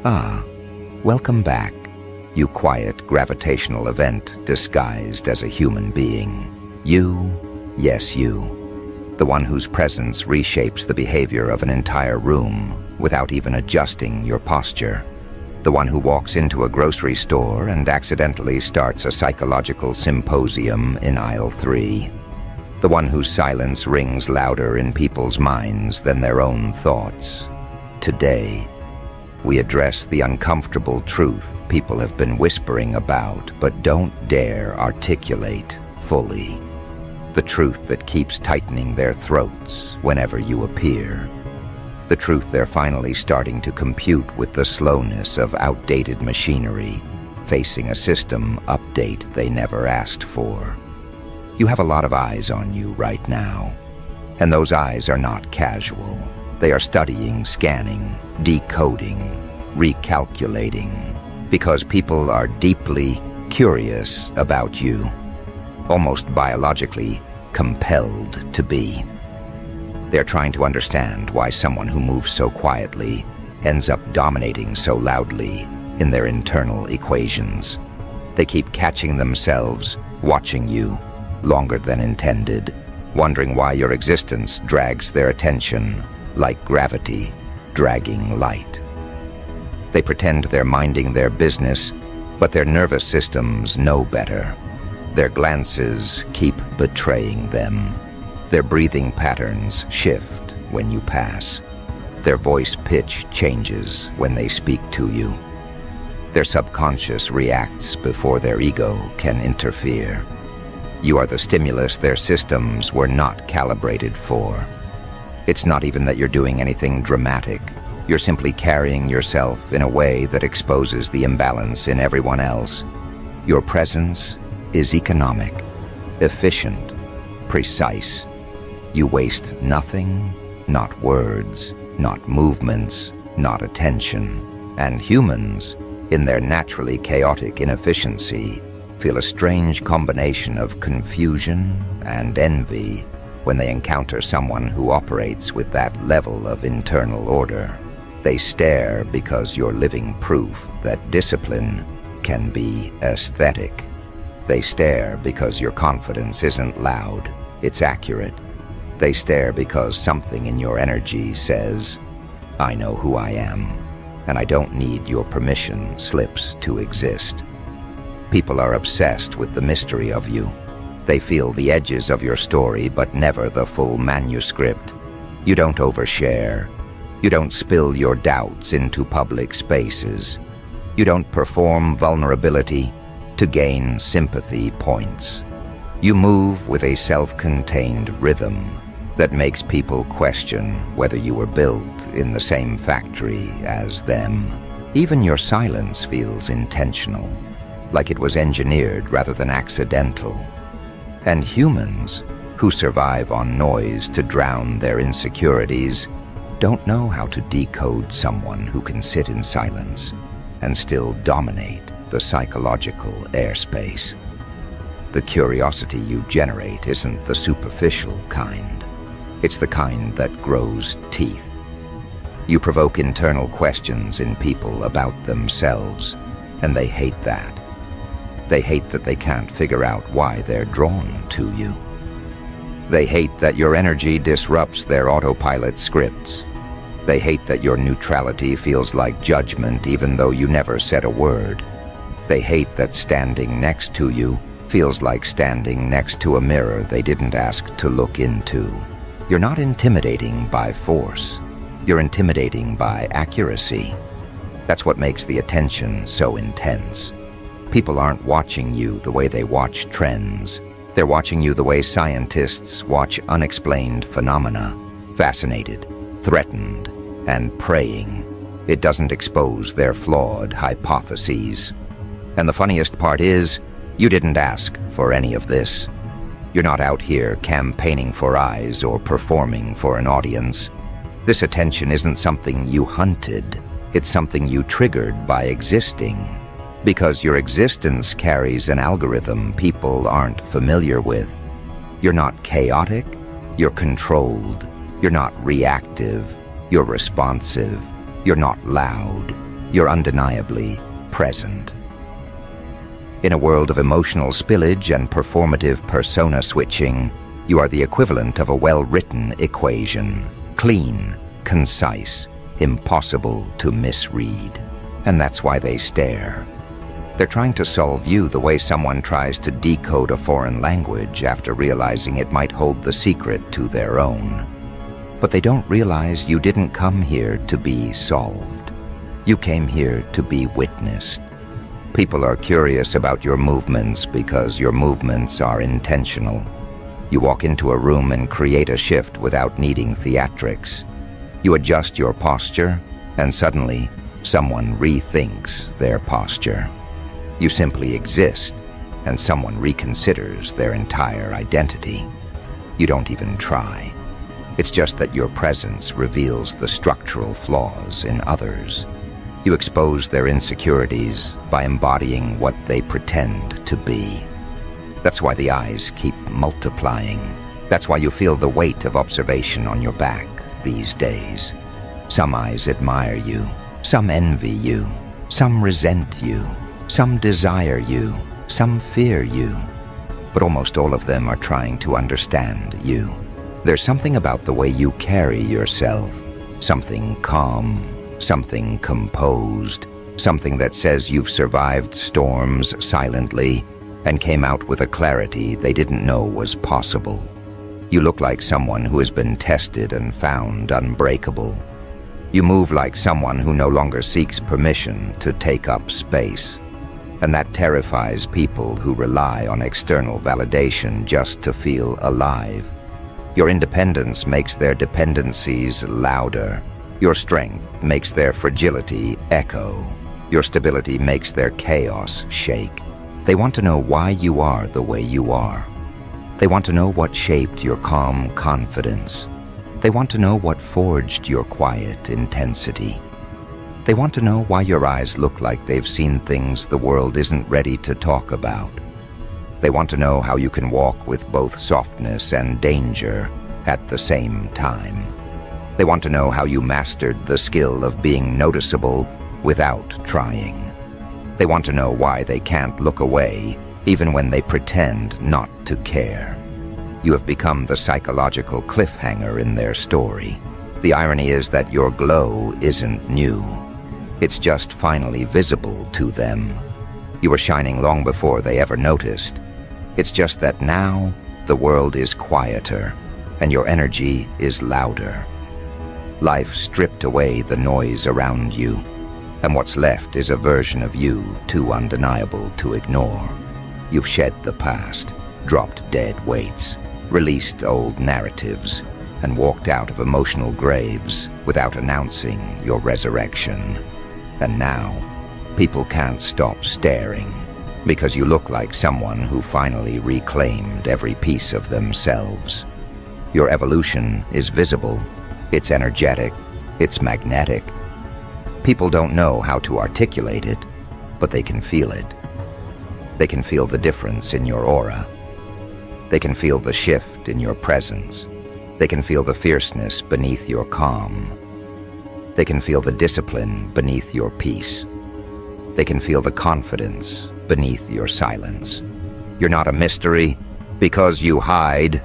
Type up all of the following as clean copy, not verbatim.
Ah, welcome back, you quiet gravitational event disguised as a human being. You, yes you, the one whose presence reshapes the behavior of an entire room without even adjusting your posture. The one who walks into a grocery store and accidentally starts a psychological symposium in aisle 3. The one whose silence rings louder in people's minds than their own thoughts. Today, we address the uncomfortable truth people have been whispering about but don't dare articulate fully. The truth that keeps tightening their throats whenever you appear. The truth they're finally starting to compute with the slowness of outdated machinery, facing a system update they never asked for. You have a lot of eyes on you right now, and those eyes are not casual. They are studying, scanning, decoding, recalculating, because people are deeply curious about you, almost biologically compelled to be. They're trying to understand why someone who moves so quietly ends up dominating so loudly in their internal equations. They keep catching themselves watching you longer than intended, wondering why your existence drags their attention like gravity dragging light. They pretend they're minding their business, but their nervous systems know better. Their glances keep betraying them. Their breathing patterns shift when you pass. Their voice pitch changes when they speak to you. Their subconscious reacts before their ego can interfere. You are the stimulus their systems were not calibrated for. It's not even that you're doing anything dramatic. You're simply carrying yourself in a way that exposes the imbalance in everyone else. Your presence is economic, efficient, precise. You waste nothing, not words, not movements, not attention. And humans, in their naturally chaotic inefficiency, feel a strange combination of confusion and envy when they encounter someone who operates with that level of internal order. They stare because you're living proof that discipline can be aesthetic. They stare because your confidence isn't loud, it's accurate. They stare because something in your energy says, I know who I am, and I don't need your permission slips to exist. People are obsessed with the mystery of you. They feel the edges of your story, but never the full manuscript. You don't overshare. You don't spill your doubts into public spaces. You don't perform vulnerability to gain sympathy points. You move with a self-contained rhythm that makes people question whether you were built in the same factory as them. Even your silence feels intentional, like it was engineered rather than accidental. And humans, who survive on noise to drown their insecurities, don't know how to decode someone who can sit in silence and still dominate the psychological airspace. The curiosity you generate isn't the superficial kind. It's the kind that grows teeth. You provoke internal questions in people about themselves, and they hate that. They hate that they can't figure out why they're drawn to you. They hate that your energy disrupts their autopilot scripts. They hate that your neutrality feels like judgment even though you never said a word. They hate that standing next to you feels like standing next to a mirror they didn't ask to look into. You're not intimidating by force. You're intimidating by accuracy. That's what makes the attention so intense. People aren't watching you the way they watch trends. They're watching you the way scientists watch unexplained phenomena, fascinated, threatened, and praying. It doesn't expose their flawed hypotheses. And the funniest part is, you didn't ask for any of this. You're not out here campaigning for eyes or performing for an audience. This attention isn't something you hunted. It's something you triggered by existing. Because your existence carries an algorithm people aren't familiar with. You're not chaotic, you're controlled. You're not reactive, you're responsive. You're not loud, you're undeniably present. In a world of emotional spillage and performative persona switching, you are the equivalent of a well-written equation. Clean, concise, impossible to misread. And that's why they stare. They're trying to solve you the way someone tries to decode a foreign language after realizing it might hold the secret to their own. But they don't realize you didn't come here to be solved. You came here to be witnessed. People are curious about your movements because your movements are intentional. You walk into a room and create a shift without needing theatrics. You adjust your posture, and suddenly, someone rethinks their posture. You simply exist, and someone reconsiders their entire identity. You don't even try. It's just that your presence reveals the structural flaws in others. You expose their insecurities by embodying what they pretend to be. That's why the eyes keep multiplying. That's why you feel the weight of observation on your back these days. Some eyes admire you, some envy you, some resent you, some desire you, some fear you. But almost all of them are trying to understand you. There's something about the way you carry yourself, something calm, something composed, something that says you've survived storms silently and came out with a clarity they didn't know was possible. You look like someone who has been tested and found unbreakable. You move like someone who no longer seeks permission to take up space. And that terrifies people who rely on external validation just to feel alive. Your independence makes their dependencies louder. Your strength makes their fragility echo. Your stability makes their chaos shake. They want to know why you are the way you are. They want to know what shaped your calm confidence. They want to know what forged your quiet intensity. They want to know why your eyes look like they've seen things the world isn't ready to talk about. They want to know how you can walk with both softness and danger at the same time. They want to know how you mastered the skill of being noticeable without trying. They want to know why they can't look away even when they pretend not to care. You have become the psychological cliffhanger in their story. The irony is that your glow isn't new. It's just finally visible to them. You were shining long before they ever noticed. It's just that now the world is quieter and your energy is louder. Life stripped away the noise around you, and what's left is a version of you too undeniable to ignore. You've shed the past, dropped dead weights, released old narratives, and walked out of emotional graves without announcing your resurrection. And now, people can't stop staring, because you look like someone who finally reclaimed every piece of themselves. Your evolution is visible, it's energetic, it's magnetic. People don't know how to articulate it, but they can feel it. They can feel the difference in your aura. They can feel the shift in your presence. They can feel the fierceness beneath your calm. They can feel the discipline beneath your peace. They can feel the confidence beneath your silence. You're not a mystery because you hide.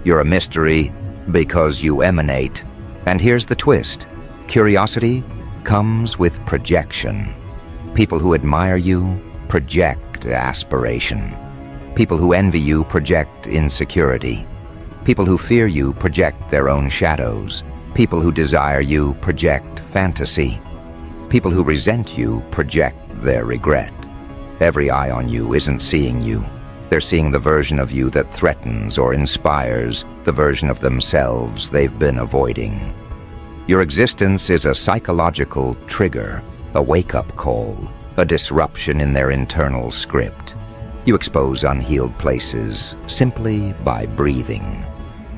You're a mystery because you emanate. And here's the twist. Curiosity comes with projection. People who admire you project aspiration. People who envy you project insecurity. People who fear you project their own shadows. People who desire you project fantasy. People who resent you project their regret. Every eye on you isn't seeing you. They're seeing the version of you that threatens or inspires, the version of themselves they've been avoiding. Your existence is a psychological trigger, a wake-up call, a disruption in their internal script. You expose unhealed places simply by breathing.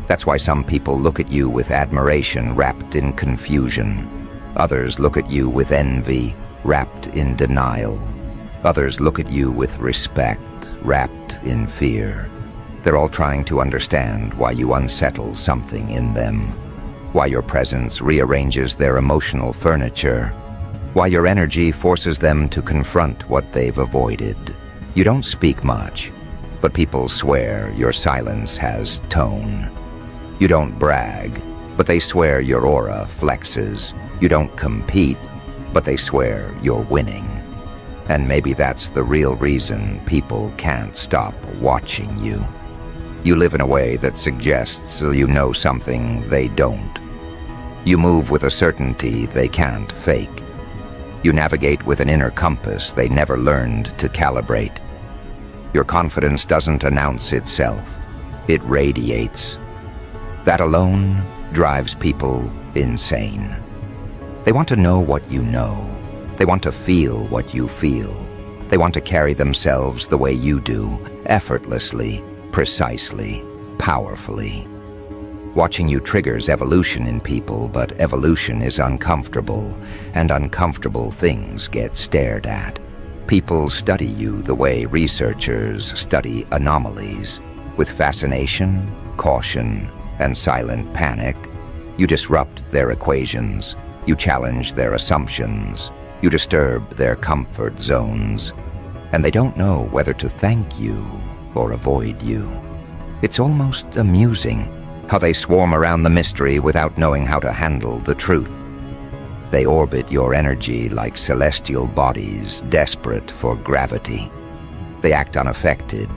That's why some people look at you with admiration wrapped in confusion. Others look at you with envy wrapped in denial. Others look at you with respect wrapped in fear. They're all trying to understand why you unsettle something in them, why your presence rearranges their emotional furniture, why your energy forces them to confront what they've avoided. You don't speak much, but people swear your silence has tone. You don't brag, but they swear your aura flexes. You don't compete, but they swear you're winning. And maybe that's the real reason people can't stop watching you. You live in a way that suggests you know something they don't. You move with a certainty they can't fake. You navigate with an inner compass they never learned to calibrate. Your confidence doesn't announce itself, it radiates. That alone drives people insane. They want to know what you know. They want to feel what you feel. They want to carry themselves the way you do, effortlessly, precisely, powerfully. Watching you triggers evolution in people, but evolution is uncomfortable, and uncomfortable things get stared at. People study you the way researchers study anomalies, with fascination, caution, and silent panic. You disrupt their equations. You challenge their assumptions. You disturb their comfort zones. And they don't know whether to thank you or avoid you. It's almost amusing how they swarm around the mystery without knowing how to handle the truth. They orbit your energy like celestial bodies desperate for gravity. They act unaffected,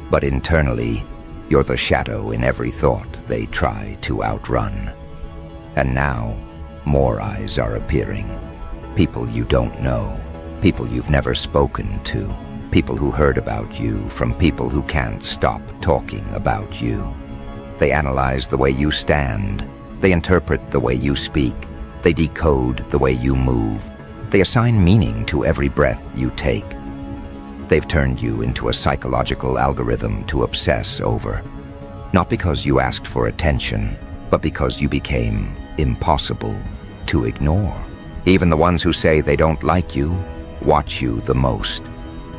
but internally, you're the shadow in every thought they try to outrun. And now, more eyes are appearing. People you don't know, people you've never spoken to, people who heard about you from people who can't stop talking about you. They analyze the way you stand. They interpret the way you speak. They decode the way you move. They assign meaning to every breath you take. They've turned you into a psychological algorithm to obsess over. Not because you asked for attention, but because you became impossible to ignore. Even the ones who say they don't like you watch you the most.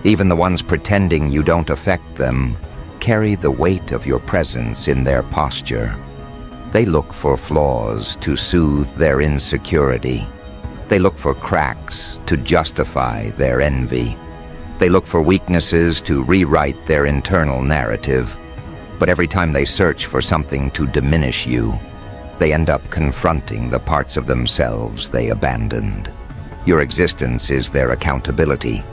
Even the ones pretending you don't affect them carry the weight of your presence in their posture. They look for flaws to soothe their insecurity. They look for cracks to justify their envy. They look for weaknesses to rewrite their internal narrative. But every time they search for something to diminish you, they end up confronting the parts of themselves they abandoned. Your existence is their accountability.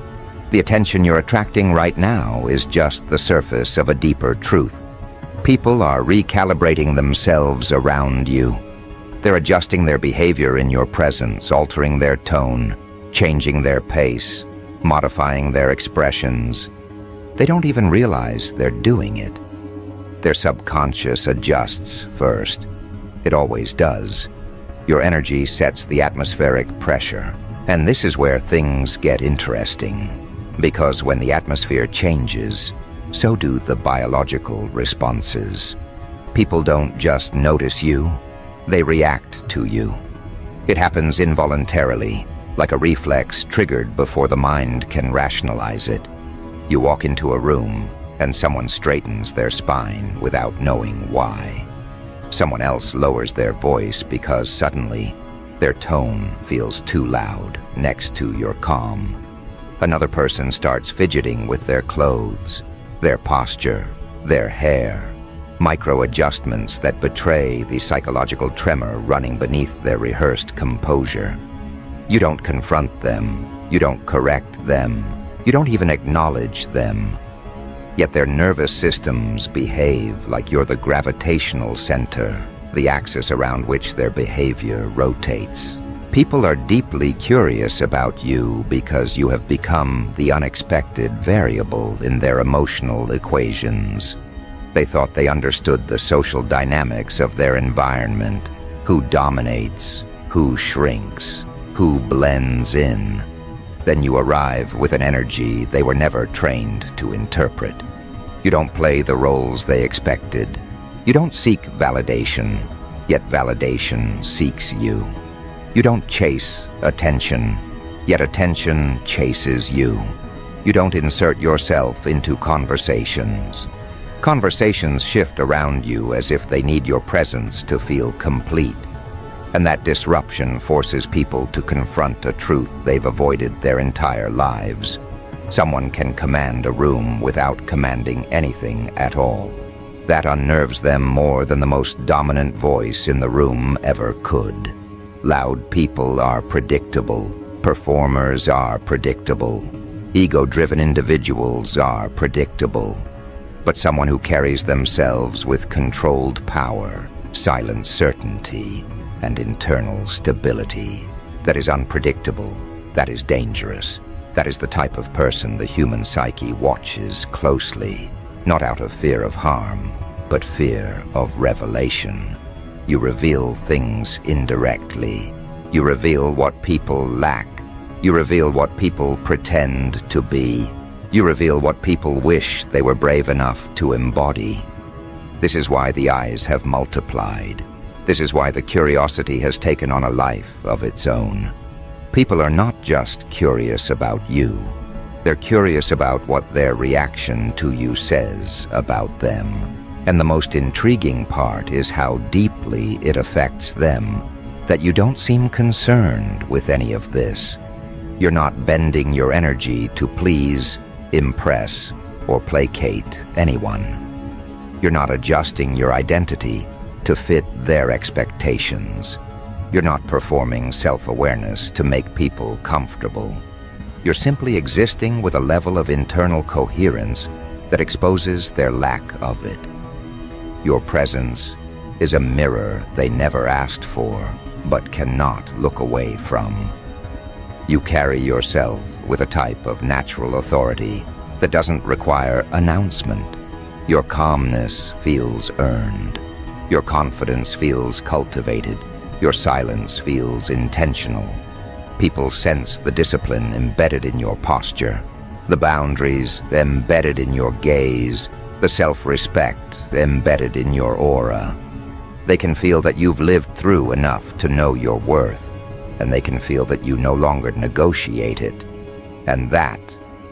The attention you're attracting right now is just the surface of a deeper truth. People are recalibrating themselves around you. They're adjusting their behavior in your presence, altering their tone, changing their pace, modifying their expressions. They don't even realize they're doing it. Their subconscious adjusts first. It always does. Your energy sets the atmospheric pressure. And this is where things get interesting. Because when the atmosphere changes, so do the biological responses. People don't just notice you, they react to you. It happens involuntarily, like a reflex triggered before the mind can rationalize it. You walk into a room, and someone straightens their spine without knowing why. Someone else lowers their voice because suddenly their tone feels too loud next to your calm. Another person starts fidgeting with their clothes, their posture, their hair, micro-adjustments that betray the psychological tremor running beneath their rehearsed composure. You don't confront them, you don't correct them, you don't even acknowledge them. Yet their nervous systems behave like you're the gravitational center, the axis around which their behavior rotates. People are deeply curious about you because you have become the unexpected variable in their emotional equations. They thought they understood the social dynamics of their environment, who dominates, who shrinks, who blends in. Then you arrive with an energy they were never trained to interpret. You don't play the roles they expected. You don't seek validation, yet validation seeks you. You don't chase attention, yet attention chases you. You don't insert yourself into conversations. Conversations shift around you as if they need your presence to feel complete. And that disruption forces people to confront a truth they've avoided their entire lives. Someone can command a room without commanding anything at all. That unnerves them more than the most dominant voice in the room ever could. Loud people are predictable. Performers are predictable. Ego-driven individuals are predictable. But someone who carries themselves with controlled power, silent certainty, and internal stability, that is unpredictable, that is dangerous. That is the type of person the human psyche watches closely, not out of fear of harm, but fear of revelation. You reveal things indirectly. You reveal what people lack. You reveal what people pretend to be. You reveal what people wish they were brave enough to embody. This is why the eyes have multiplied. This is why the curiosity has taken on a life of its own. People are not just curious about you. They're curious about what their reaction to you says about them. And the most intriguing part is how deeply it affects them, that you don't seem concerned with any of this. You're not bending your energy to please, impress, or placate anyone. You're not adjusting your identity to fit their expectations. You're not performing self-awareness to make people comfortable. You're simply existing with a level of internal coherence that exposes their lack of it. Your presence is a mirror they never asked for, but cannot look away from. You carry yourself with a type of natural authority that doesn't require announcement. Your calmness feels earned. Your confidence feels cultivated. Your silence feels intentional. People sense the discipline embedded in your posture, the boundaries embedded in your gaze, the self-respect embedded in your aura. They can feel that you've lived through enough to know your worth, and they can feel that you no longer negotiate it. And that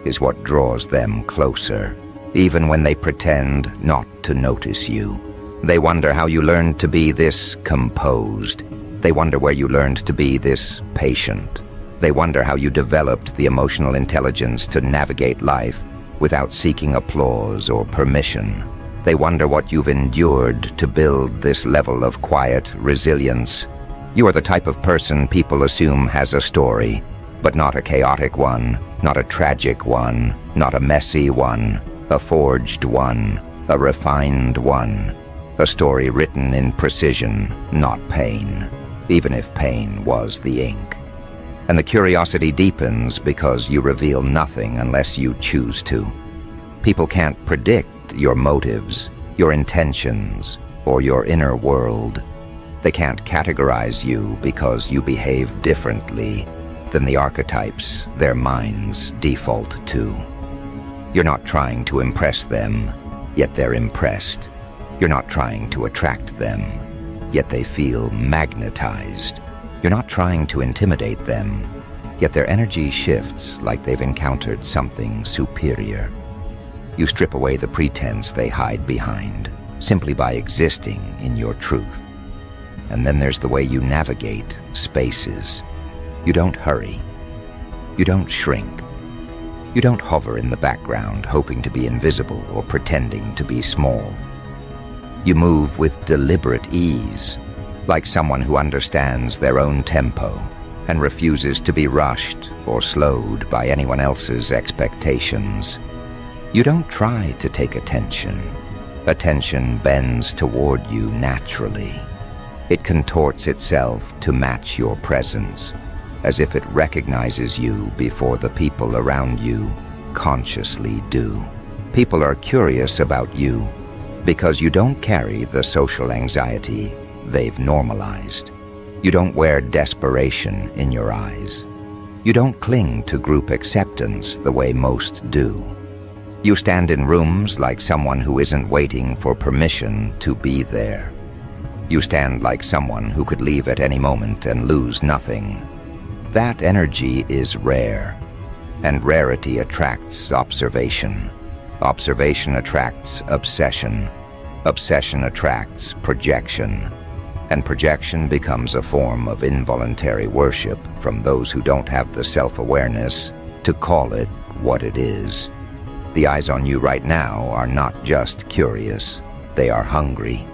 is what draws them closer, even when they pretend not to notice you. They wonder how you learned to be this composed. They wonder where you learned to be this patient. They wonder how you developed the emotional intelligence to navigate life without seeking applause or permission. They wonder what you've endured to build this level of quiet resilience. You are the type of person people assume has a story, but not a chaotic one, not a tragic one, not a messy one, a forged one, a refined one. A story written in precision, not pain, even if pain was the ink. And the curiosity deepens because you reveal nothing unless you choose to. People can't predict your motives, your intentions, or your inner world. They can't categorize you because you behave differently than the archetypes their minds default to. You're not trying to impress them, yet they're impressed. You're not trying to attract them, yet they feel magnetized. You're not trying to intimidate them, yet their energy shifts like they've encountered something superior. You strip away the pretense they hide behind, simply by existing in your truth. And then there's the way you navigate spaces. You don't hurry. You don't shrink. You don't hover in the background, hoping to be invisible or pretending to be small. You move with deliberate ease, like someone who understands their own tempo and refuses to be rushed or slowed by anyone else's expectations. You don't try to take attention. Attention bends toward you naturally. It contorts itself to match your presence, as if it recognizes you before the people around you consciously do. People are curious about you because you don't carry the social anxiety they've normalized. You don't wear desperation in your eyes. You don't cling to group acceptance the way most do. You stand in rooms like someone who isn't waiting for permission to be there. You stand like someone who could leave at any moment and lose nothing. That energy is rare, and rarity attracts observation. Observation attracts obsession. Obsession attracts projection. and projection becomes a form of involuntary worship from those who don't have the self-awareness to call it what it is. The eyes on you right now are not just curious, they are hungry.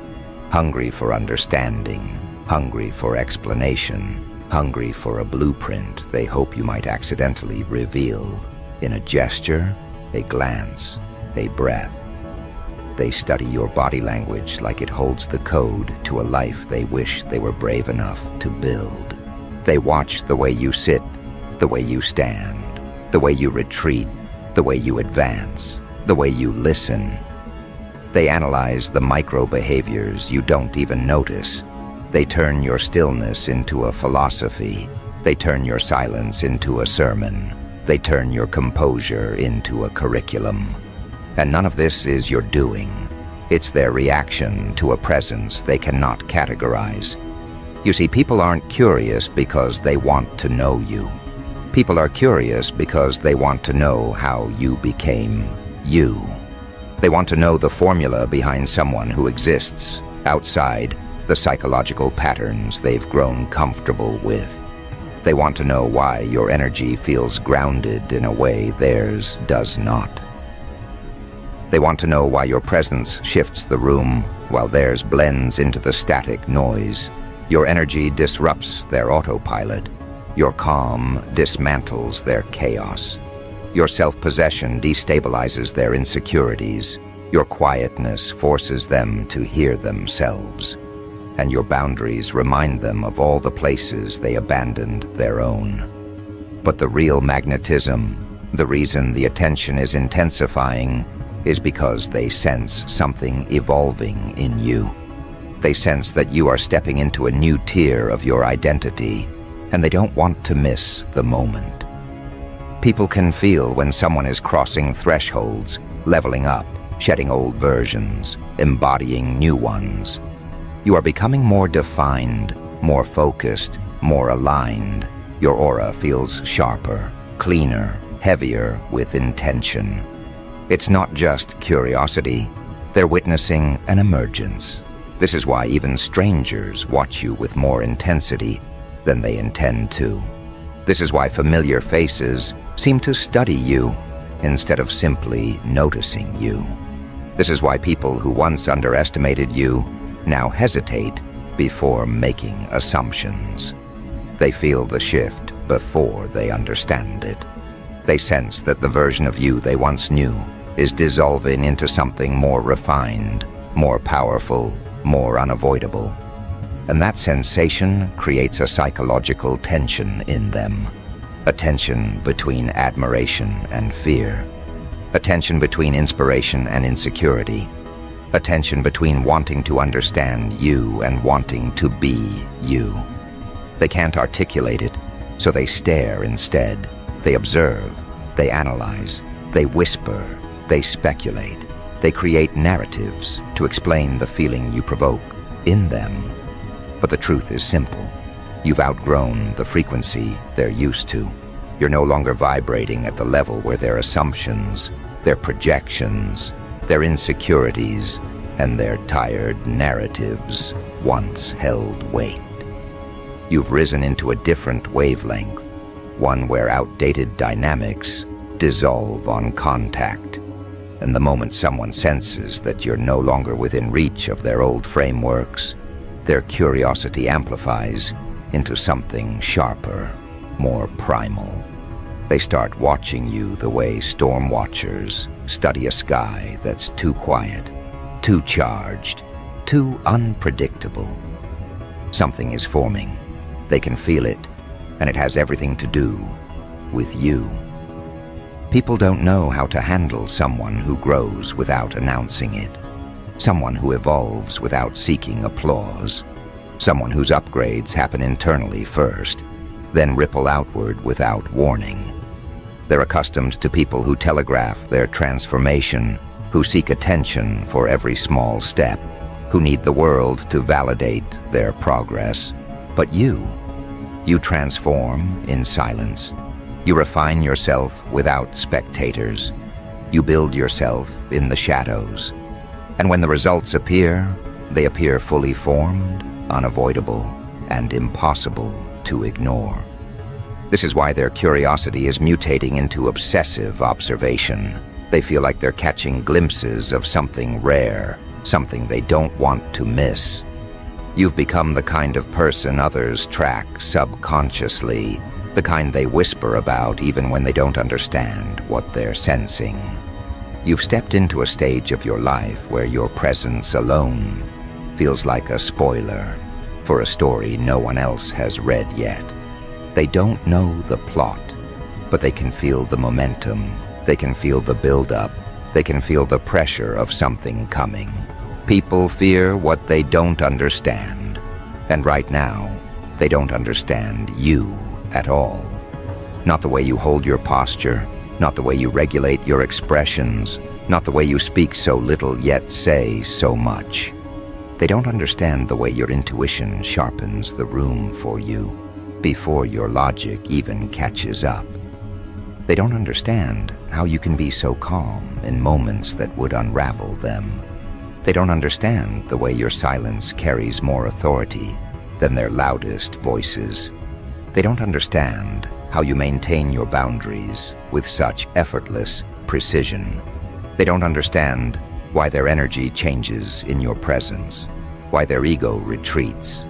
Hungry for understanding, hungry for explanation, hungry for a blueprint they hope you might accidentally reveal in a gesture, a glance, a breath. They study your body language like it holds the code to a life they wish they were brave enough to build. They watch the way you sit, the way you stand, the way you retreat, the way you advance, the way you listen. They analyze the micro-behaviors you don't even notice. They turn your stillness into a philosophy. They turn your silence into a sermon. They turn your composure into a curriculum. And none of this is your doing. It's their reaction to a presence they cannot categorize. You see, people aren't curious because they want to know you. People are curious because they want to know how you became you. They want to know the formula behind someone who exists outside the psychological patterns they've grown comfortable with. They want to know why your energy feels grounded in a way theirs does not. They want to know why your presence shifts the room while theirs blends into the static noise. Your energy disrupts their autopilot. Your calm dismantles their chaos. Your self-possession destabilizes their insecurities. Your quietness forces them to hear themselves. And your boundaries remind them of all the places they abandoned their own. But the real magnetism, the reason the attention is intensifying, is because they sense something evolving in you. They sense that you are stepping into a new tier of your identity, and they don't want to miss the moment. People can feel when someone is crossing thresholds, leveling up, shedding old versions, embodying new ones. You are becoming more defined, more focused, more aligned. Your aura feels sharper, cleaner, heavier with intention. It's not just curiosity. They're witnessing an emergence. This is why even strangers watch you with more intensity than they intend to. This is why familiar faces seem to study you instead of simply noticing you. This is why people who once underestimated you now hesitate before making assumptions. They feel the shift before they understand it. They sense that the version of you they once knew is dissolving into something more refined, more powerful, more unavoidable. And that sensation creates a psychological tension in them. A tension between admiration and fear. A tension between inspiration and insecurity. A tension between wanting to understand you and wanting to be you. They can't articulate it, so they stare instead. They observe, they analyze, they whisper, they speculate. They create narratives to explain the feeling you provoke in them. But the truth is simple. You've outgrown the frequency they're used to. You're no longer vibrating at the level where their assumptions, their projections, their insecurities, and their tired narratives once held weight. You've risen into a different wavelength, one where outdated dynamics dissolve on contact. And the moment someone senses that you're no longer within reach of their old frameworks, their curiosity amplifies into something sharper, more primal. They start watching you the way storm watchers study a sky that's too quiet, too charged, too unpredictable. Something is forming. They can feel it, and it has everything to do with you. People don't know how to handle someone who grows without announcing it. Someone who evolves without seeking applause. Someone whose upgrades happen internally first, then ripple outward without warning. They're accustomed to people who telegraph their transformation, who seek attention for every small step, who need the world to validate their progress. But you transform in silence. You refine yourself without spectators. You build yourself in the shadows. And when the results appear, they appear fully formed, unavoidable, and impossible to ignore. This is why their curiosity is mutating into obsessive observation. They feel like they're catching glimpses of something rare, something they don't want to miss. You've become the kind of person others track subconsciously, the kind they whisper about even when they don't understand what they're sensing. You've stepped into a stage of your life where your presence alone feels like a spoiler for a story no one else has read yet. They don't know the plot, but they can feel the momentum. They can feel the build-up. They can feel the pressure of something coming. People fear what they don't understand. And right now, they don't understand you at all. Not the way you hold your posture, not the way you regulate your expressions, not the way you speak so little yet say so much. They don't understand the way your intuition sharpens the room for you before your logic even catches up. They don't understand how you can be so calm in moments that would unravel them. They don't understand the way your silence carries more authority than their loudest voices. They don't understand how you maintain your boundaries with such effortless precision. They don't understand why their energy changes in your presence, why their ego retreats,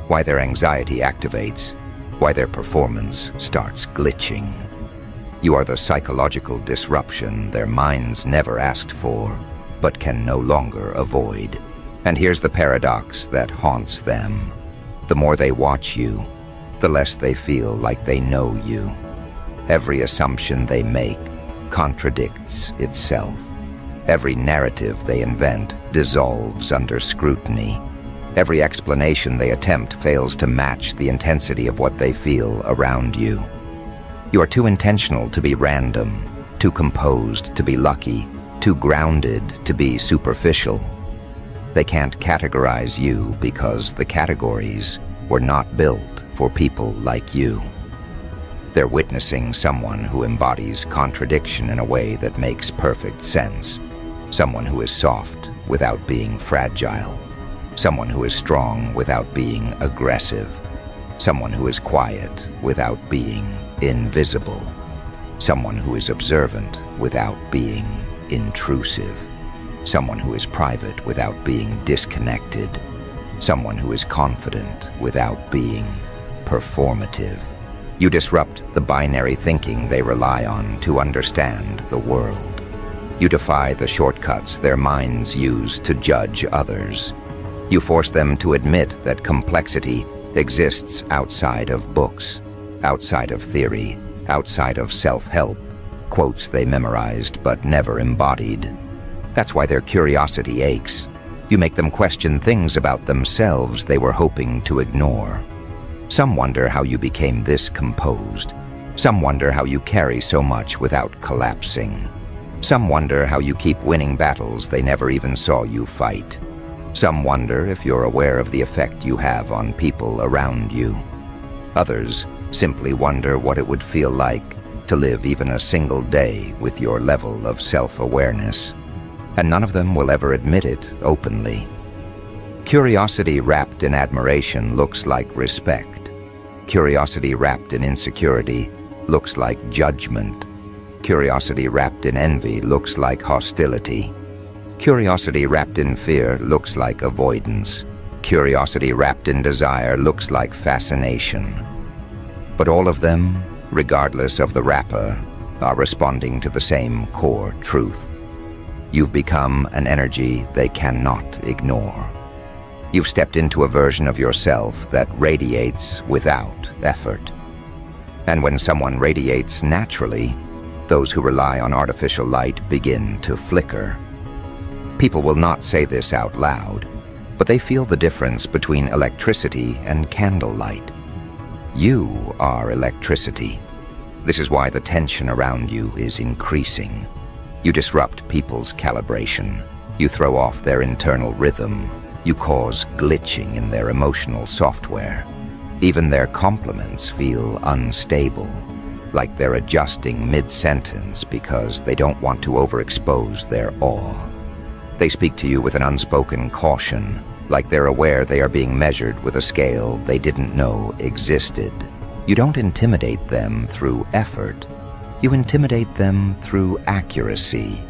why their anxiety activates, why their performance starts glitching. You are the psychological disruption their minds never asked for, but can no longer avoid. And here's the paradox that haunts them. The more they watch you, the less they feel like they know you. Every assumption they make contradicts itself. Every narrative they invent dissolves under scrutiny. Every explanation they attempt fails to match the intensity of what they feel around you. You are too intentional to be random, too composed to be lucky, too grounded to be superficial. They can't categorize you because the categories were not built for people like you. They're witnessing someone who embodies contradiction in a way that makes perfect sense. Someone who is soft without being fragile. Someone who is strong without being aggressive. Someone who is quiet without being invisible. Someone who is observant without being intrusive. Someone who is private without being disconnected. Someone who is confident without being performative. You disrupt the binary thinking they rely on to understand the world. You defy the shortcuts their minds use to judge others. You force them to admit that complexity exists outside of books, outside of theory, outside of self-help, quotes they memorized but never embodied. That's why their curiosity aches. You make them question things about themselves they were hoping to ignore. Some wonder how you became this composed. Some wonder how you carry so much without collapsing. Some wonder how you keep winning battles they never even saw you fight. Some wonder if you're aware of the effect you have on people around you. Others simply wonder what it would feel like to live even a single day with your level of self-awareness. And none of them will ever admit it openly. Curiosity wrapped in admiration looks like respect. Curiosity wrapped in insecurity looks like judgment. Curiosity wrapped in envy looks like hostility. Curiosity wrapped in fear looks like avoidance. Curiosity wrapped in desire looks like fascination. But all of them, regardless of the wrapper, are responding to the same core truth. You've become an energy they cannot ignore. You've stepped into a version of yourself that radiates without effort. And when someone radiates naturally, those who rely on artificial light begin to flicker. People will not say this out loud, but they feel the difference between electricity and candlelight. You are electricity. This is why the tension around you is increasing. You disrupt people's calibration. You throw off their internal rhythm. You cause glitching in their emotional software. Even their compliments feel unstable, like they're adjusting mid-sentence because they don't want to overexpose their awe. They speak to you with an unspoken caution, like they're aware they are being measured with a scale they didn't know existed. You don't intimidate them through effort. You intimidate them through accuracy.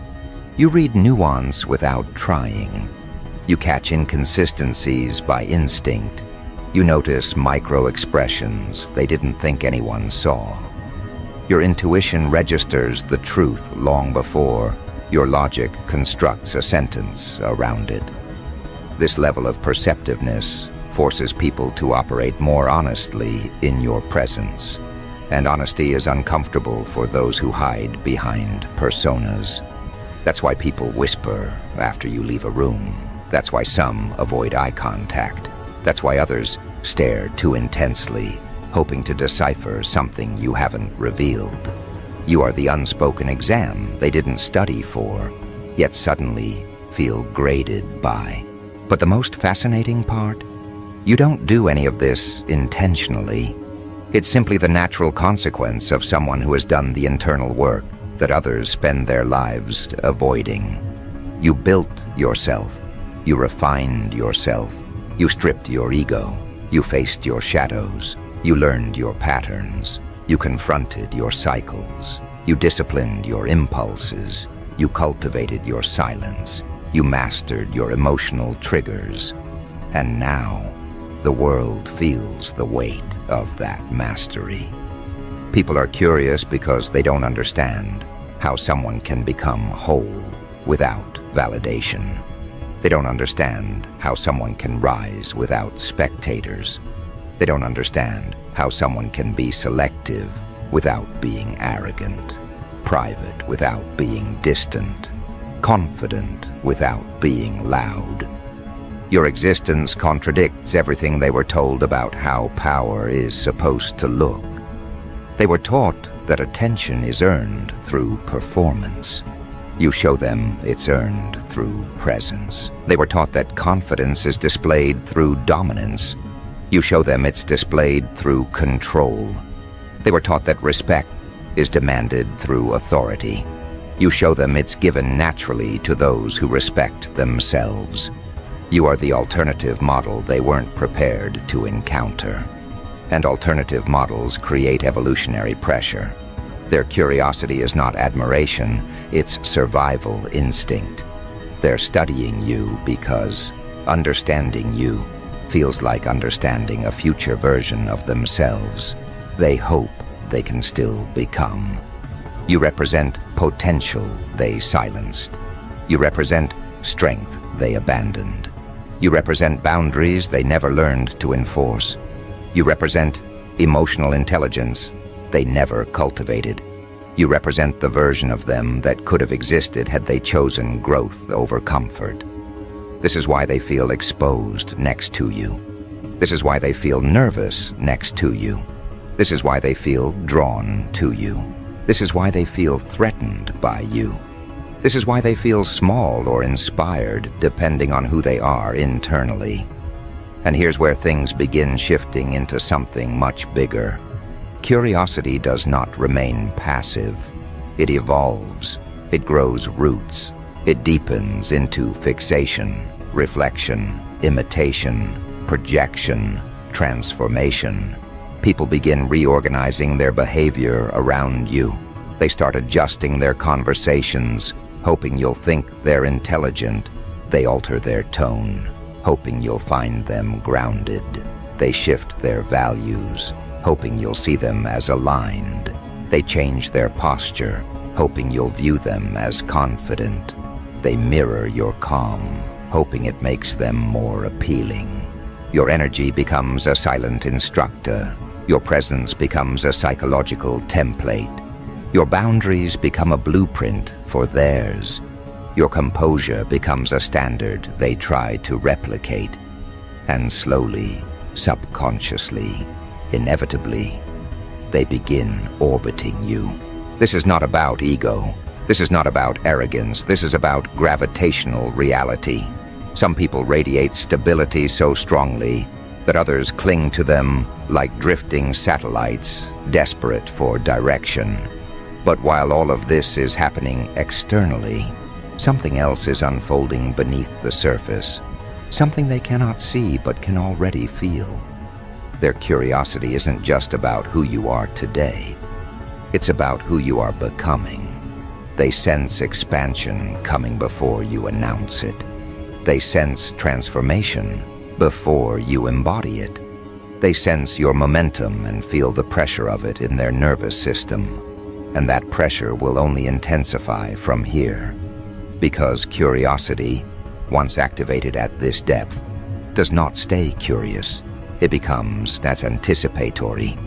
You read nuance without trying. You catch inconsistencies by instinct. You notice micro-expressions they didn't think anyone saw. Your intuition registers the truth long before your logic constructs a sentence around it. This level of perceptiveness forces people to operate more honestly in your presence. And honesty is uncomfortable for those who hide behind personas. That's why people whisper after you leave a room. That's why some avoid eye contact. That's why others stare too intensely, hoping to decipher something you haven't revealed. You are the unspoken exam they didn't study for, yet suddenly feel graded by. But the most fascinating part? You don't do any of this intentionally. It's simply the natural consequence of someone who has done the internal work that others spend their lives avoiding. You built yourself. You refined yourself. You stripped your ego. You faced your shadows. You learned your patterns. You confronted your cycles. You disciplined your impulses. You cultivated your silence. You mastered your emotional triggers. And now, the world feels the weight of that mastery. People are curious because they don't understand how someone can become whole without validation. They don't understand how someone can rise without spectators. They don't understand how someone can be selective without being arrogant, private without being distant, confident without being loud. Your existence contradicts everything they were told about how power is supposed to look. They were taught that attention is earned through performance. You show them it's earned through presence. They were taught that confidence is displayed through dominance. You show them it's displayed through control. They were taught that respect is demanded through authority. You show them it's given naturally to those who respect themselves. You are the alternative model they weren't prepared to encounter. And alternative models create evolutionary pressure. Their curiosity is not admiration, it's survival instinct. They're studying you because understanding you feels like understanding a future version of themselves they hope they can still become. You represent potential they silenced. You represent strength they abandoned. You represent boundaries they never learned to enforce. You represent emotional intelligence they never cultivated. You represent the version of them that could have existed had they chosen growth over comfort. This is why they feel exposed next to you. This is why they feel nervous next to you. This is why they feel drawn to you. This is why they feel threatened by you. This is why they feel small or inspired, depending on who they are internally. And here's where things begin shifting into something much bigger. Curiosity does not remain passive. It evolves. It grows roots. It deepens into fixation, reflection, imitation, projection, transformation. People begin reorganizing their behavior around you. They start adjusting their conversations, hoping you'll think they're intelligent. They alter their tone, hoping you'll find them grounded. They shift their values, hoping you'll see them as aligned. They change their posture, hoping you'll view them as confident. They mirror your calm, hoping it makes them more appealing. Your energy becomes a silent instructor. Your presence becomes a psychological template. Your boundaries become a blueprint for theirs. Your composure becomes a standard they try to replicate. And slowly, subconsciously, inevitably, they begin orbiting you. This is not about ego. This is not about arrogance. This is about gravitational reality. Some people radiate stability so strongly that others cling to them like drifting satellites, desperate for direction. But while all of this is happening externally, something else is unfolding beneath the surface. something they cannot see but can already feel. Their curiosity isn't just about who you are today. It's about who you are becoming. They sense expansion coming before you announce it. They sense transformation before you embody it. They sense your momentum and feel the pressure of it in their nervous system. And that pressure will only intensify from here. Because curiosity, once activated at this depth, does not stay curious. It becomes as anticipatory.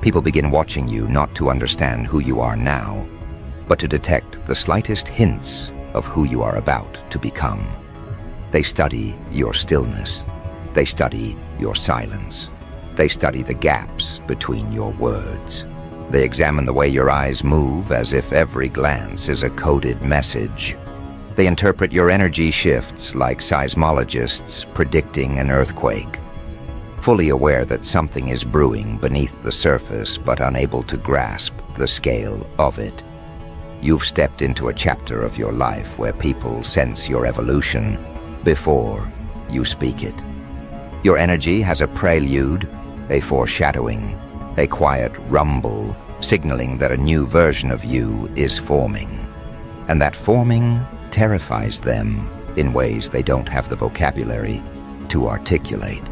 People begin watching you not to understand who you are now, but to detect the slightest hints of who you are about to become. They study your stillness. They study your silence. They study the gaps between your words. They examine the way your eyes move as if every glance is a coded message. They interpret your energy shifts like seismologists predicting an earthquake. Fully aware that something is brewing beneath the surface but unable to grasp the scale of it. You've stepped into a chapter of your life where people sense your evolution before you speak it. Your energy has a prelude, a foreshadowing, a quiet rumble signaling that a new version of you is forming. And that forming terrifies them in ways they don't have the vocabulary to articulate.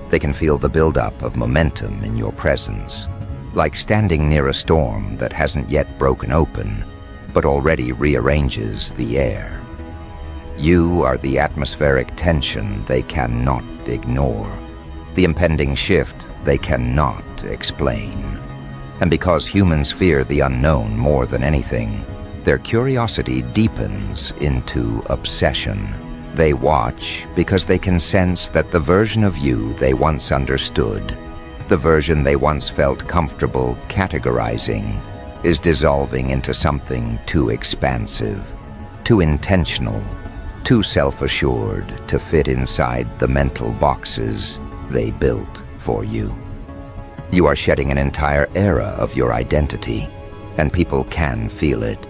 They can feel the buildup of momentum in your presence, like standing near a storm that hasn't yet broken open, but already rearranges the air. You are the atmospheric tension they cannot ignore, the impending shift they cannot explain. And because humans fear the unknown more than anything, their curiosity deepens into obsession. They watch because they can sense that the version of you they once understood, the version they once felt comfortable categorizing, is dissolving into something too expansive, too intentional, too self-assured to fit inside the mental boxes they built for you. You are shedding an entire era of your identity, and people can feel it.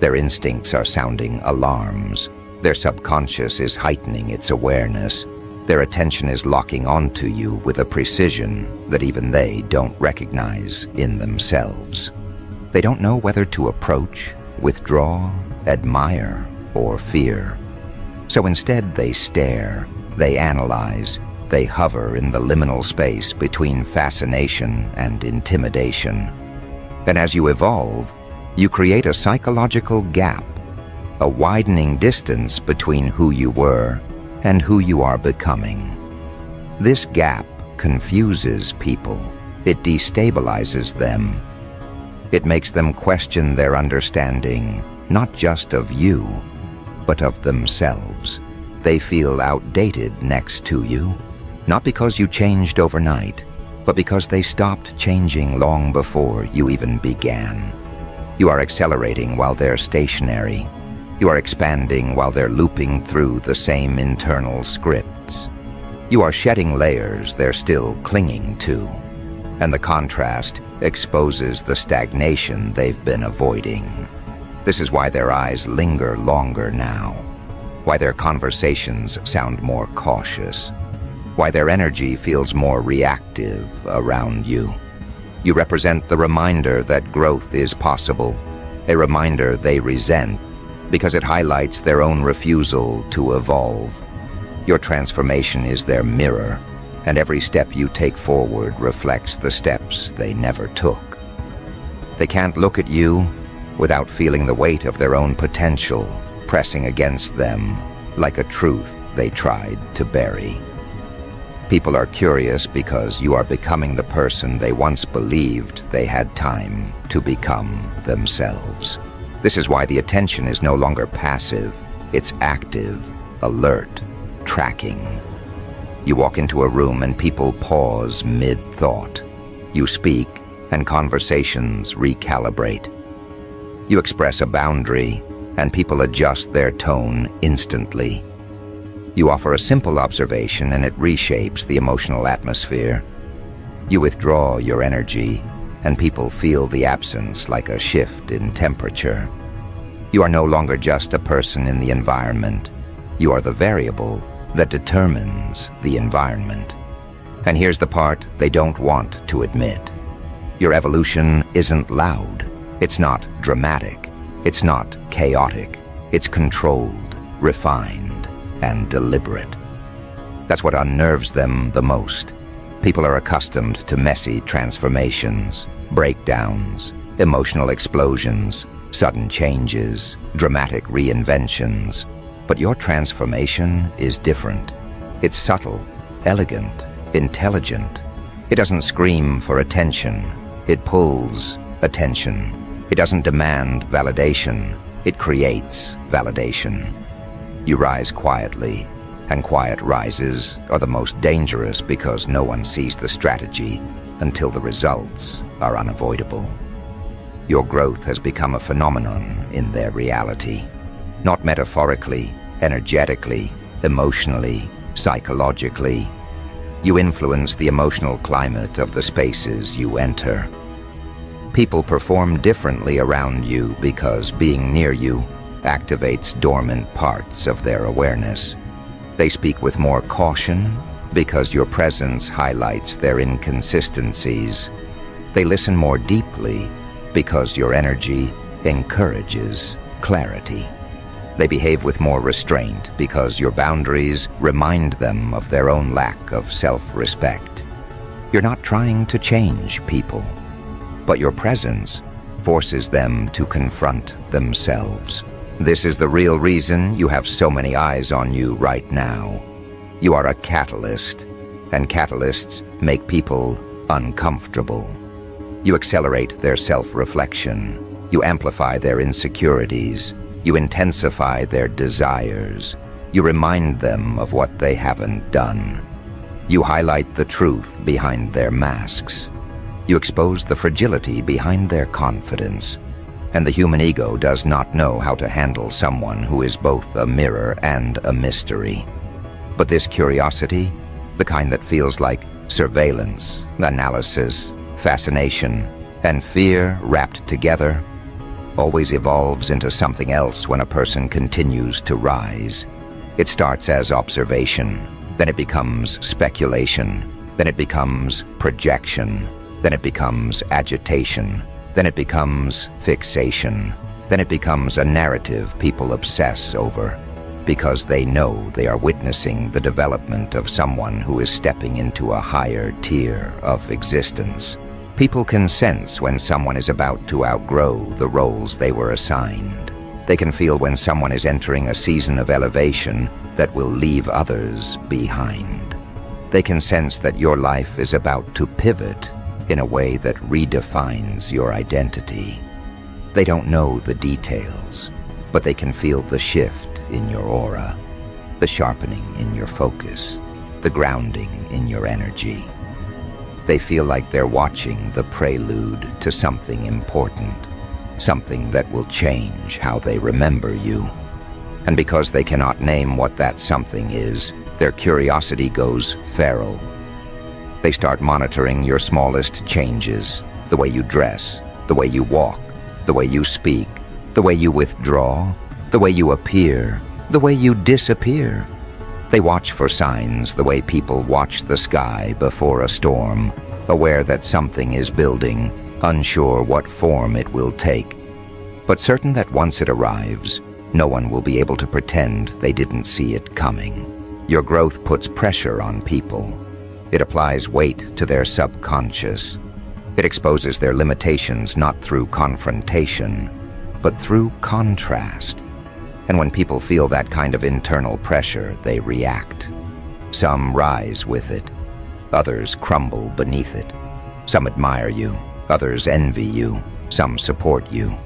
Their instincts are sounding alarms. Their subconscious is heightening its awareness. Their attention is locking onto you with a precision that even they don't recognize in themselves. They don't know whether to approach, withdraw, admire, or fear. So instead they stare, they analyze, they hover in the liminal space between fascination and intimidation. And as you evolve, you create a psychological gap, a widening distance between who you were and who you are becoming. This gap confuses people. It destabilizes them. It makes them question their understanding, not just of you, but of themselves. They feel outdated next to you, not because you changed overnight, but because they stopped changing long before you even began. You are accelerating while they're stationary. You are expanding while they're looping through the same internal scripts. You are shedding layers they're still clinging to, and the contrast exposes the stagnation they've been avoiding. This is why their eyes linger longer now, why their conversations sound more cautious, why their energy feels more reactive around you. You represent the reminder that growth is possible, a reminder they resent because it highlights their own refusal to evolve. Your transformation is their mirror, and every step you take forward reflects the steps they never took. They can't look at you without feeling the weight of their own potential pressing against them like a truth they tried to bury. People are curious because you are becoming the person they once believed they had time to become themselves. This is why the attention is no longer passive. It's active, alert, tracking. You walk into a room and people pause mid-thought. You speak and conversations recalibrate. You express a boundary and people adjust their tone instantly. You offer a simple observation and it reshapes the emotional atmosphere. You withdraw your energy and people feel the absence like a shift in temperature. You are no longer just a person in the environment. You are the variable that determines the environment. And here's the part they don't want to admit. Your evolution isn't loud. It's not dramatic. It's not chaotic. It's controlled, refined, and deliberate. That's what unnerves them the most. People are accustomed to messy transformations, breakdowns, emotional explosions, sudden changes, dramatic reinventions. But your transformation is different. It's subtle, elegant, intelligent. It doesn't scream for attention. It pulls attention. It doesn't demand validation. It creates validation. You rise quietly, and quiet rises are the most dangerous because no one sees the strategy until the results are unavoidable. Your growth has become a phenomenon in their reality, not metaphorically, energetically, emotionally, psychologically. You influence the emotional climate of the spaces you enter. People perform differently around you because being near you activates dormant parts of their awareness. They speak with more caution because your presence highlights their inconsistencies. They listen more deeply because your energy encourages clarity. They behave with more restraint because your boundaries remind them of their own lack of self-respect. You're not trying to change people, but your presence forces them to confront themselves. This is the real reason you have so many eyes on you right now. You are a catalyst, and catalysts make people uncomfortable. You accelerate their self-reflection. You amplify their insecurities. You intensify their desires. You remind them of what they haven't done. You highlight the truth behind their masks. You expose the fragility behind their confidence. And the human ego does not know how to handle someone who is both a mirror and a mystery. But this curiosity, the kind that feels like surveillance, analysis, fascination, and fear wrapped together, always evolves into something else when a person continues to rise. It starts as observation, then it becomes speculation, then it becomes projection, then it becomes agitation, then it becomes fixation, then it becomes a narrative people obsess over because they know they are witnessing the development of someone who is stepping into a higher tier of existence. People can sense when someone is about to outgrow the roles they were assigned. They can feel when someone is entering a season of elevation that will leave others behind. They can sense that your life is about to pivot in a way that redefines your identity. They don't know the details, but they can feel the shift in your aura, the sharpening in your focus, the grounding in your energy. They feel like they're watching the prelude to something important, something that will change how they remember you. And because they cannot name what that something is, their curiosity goes feral. They start monitoring your smallest changes, the way you dress, the way you walk, the way you speak, the way you withdraw, the way you appear, the way you disappear. They watch for signs the way people watch the sky before a storm, aware that something is building, unsure what form it will take, but certain that once it arrives, no one will be able to pretend they didn't see it coming. Your growth puts pressure on people. It applies weight to their subconscious. It exposes their limitations not through confrontation, but through contrast. And when people feel that kind of internal pressure, they react. Some rise with it. Others crumble beneath it. Some admire you. Others envy you. Some support you.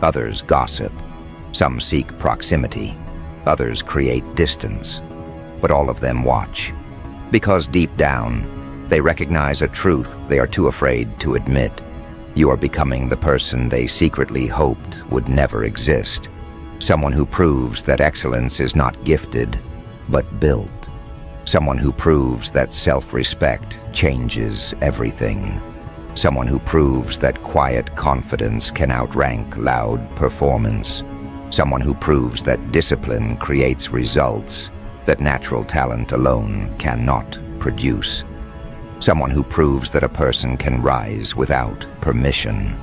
Others gossip. Some seek proximity. Others create distance. But all of them watch. Because deep down, they recognize a truth they are too afraid to admit. You are becoming the person they secretly hoped would never exist. Someone who proves that excellence is not gifted, but built. Someone who proves that self-respect changes everything. Someone who proves that quiet confidence can outrank loud performance. Someone who proves that discipline creates results, that natural talent alone cannot produce. Someone who proves that a person can rise without permission.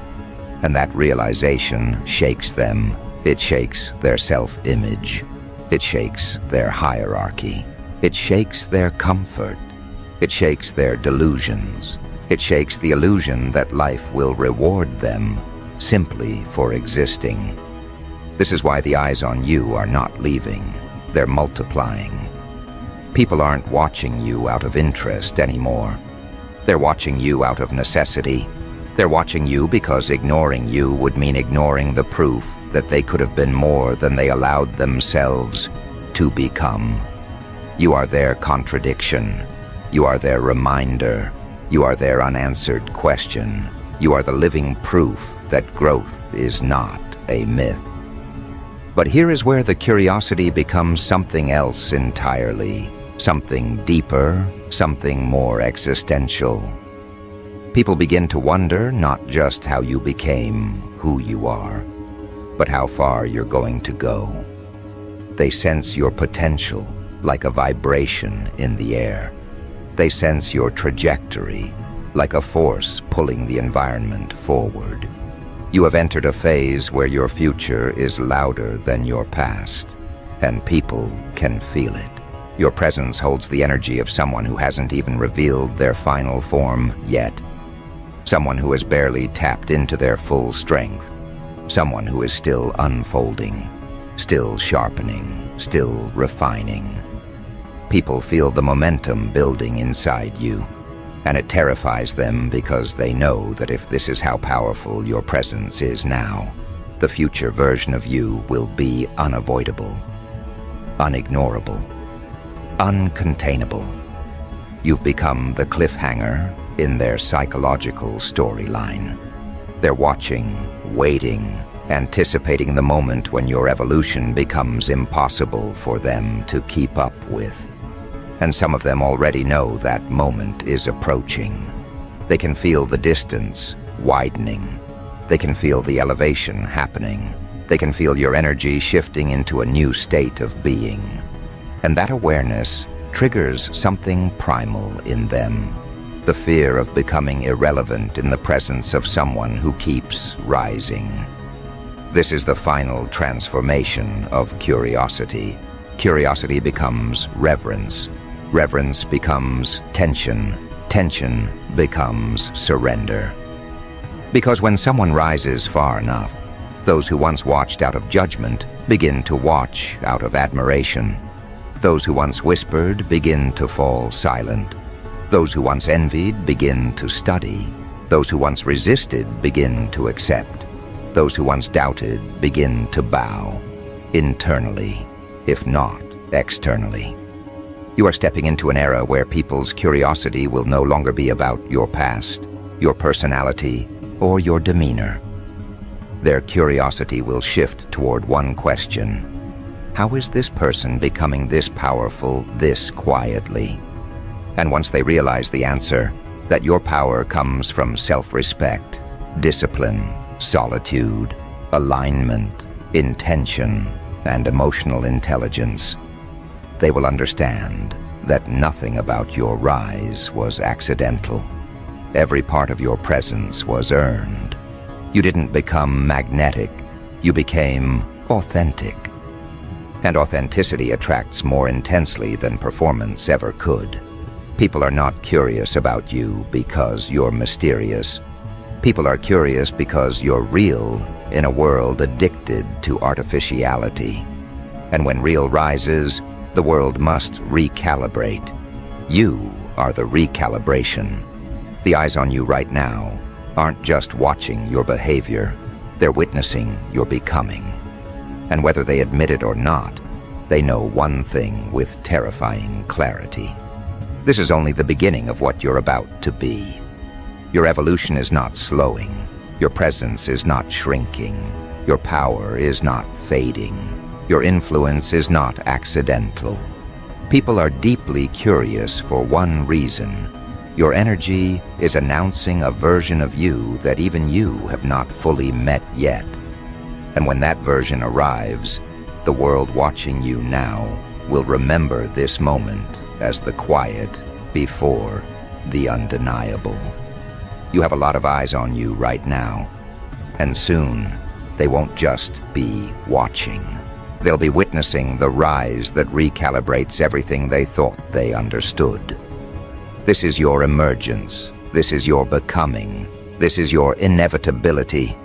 And that realization shakes them. It shakes their self-image. It shakes their hierarchy. It shakes their comfort. It shakes their delusions. It shakes the illusion that life will reward them simply for existing. This is why the eyes on you are not leaving. They're multiplying. People aren't watching you out of interest anymore. They're watching you out of necessity. They're watching you because ignoring you would mean ignoring the proof that they could have been more than they allowed themselves to become. You are their contradiction. You are their reminder. You are their unanswered question. You are the living proof that growth is not a myth. But here is where the curiosity becomes something else entirely, something deeper, something more existential. People begin to wonder not just how you became who you are, but how far you're going to go. They sense your potential like a vibration in the air. They sense your trajectory like a force pulling the environment forward. You have entered a phase where your future is louder than your past, and people can feel it. Your presence holds the energy of someone who hasn't even revealed their final form yet. Someone who has barely tapped into their full strength. Someone who is still unfolding, still sharpening, still refining. People feel the momentum building inside you, and it terrifies them because they know that if this is how powerful your presence is now, the future version of you will be unavoidable, unignorable, uncontainable. You've become the cliffhanger in their psychological storyline. They're watching, waiting, anticipating the moment when your evolution becomes impossible for them to keep up with. And some of them already know that moment is approaching. They can feel the distance widening. They can feel the elevation happening. They can feel your energy shifting into a new state of being. And that awareness triggers something primal in them. The fear of becoming irrelevant in the presence of someone who keeps rising. This is the final transformation of curiosity. Curiosity becomes reverence. Reverence becomes tension. Tension becomes surrender. Because when someone rises far enough, those who once watched out of judgment begin to watch out of admiration. Those who once whispered begin to fall silent. Those who once envied begin to study. Those who once resisted begin to accept. Those who once doubted begin to bow, internally, if not externally. You are stepping into an era where people's curiosity will no longer be about your past, your personality, or your demeanor. Their curiosity will shift toward one question. How is this person becoming this powerful this quietly? And once they realize the answer, that your power comes from self-respect, discipline, solitude, alignment, intention, and emotional intelligence, they will understand that nothing about your rise was accidental. Every part of your presence was earned. You didn't become magnetic, you became authentic. And authenticity attracts more intensely than performance ever could. People are not curious about you because you're mysterious. People are curious because you're real in a world addicted to artificiality. And when real rises, the world must recalibrate. You are the recalibration. The eyes on you right now aren't just watching your behavior, they're witnessing your becoming. And whether they admit it or not, they know one thing with terrifying clarity. This is only the beginning of what you're about to be. Your evolution is not slowing. Your presence is not shrinking. Your power is not fading. Your influence is not accidental. People are deeply curious for one reason. Your energy is announcing a version of you that even you have not fully met yet. And when that version arrives, the world watching you now will remember this moment as the quiet before the undeniable. You have a lot of eyes on you right now, and soon they won't just be watching. They'll be witnessing the rise that recalibrates everything they thought they understood. This is your emergence. This is your becoming. This is your inevitability.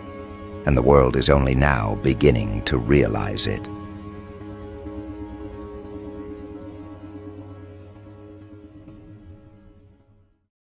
And the world is only now beginning to realize it.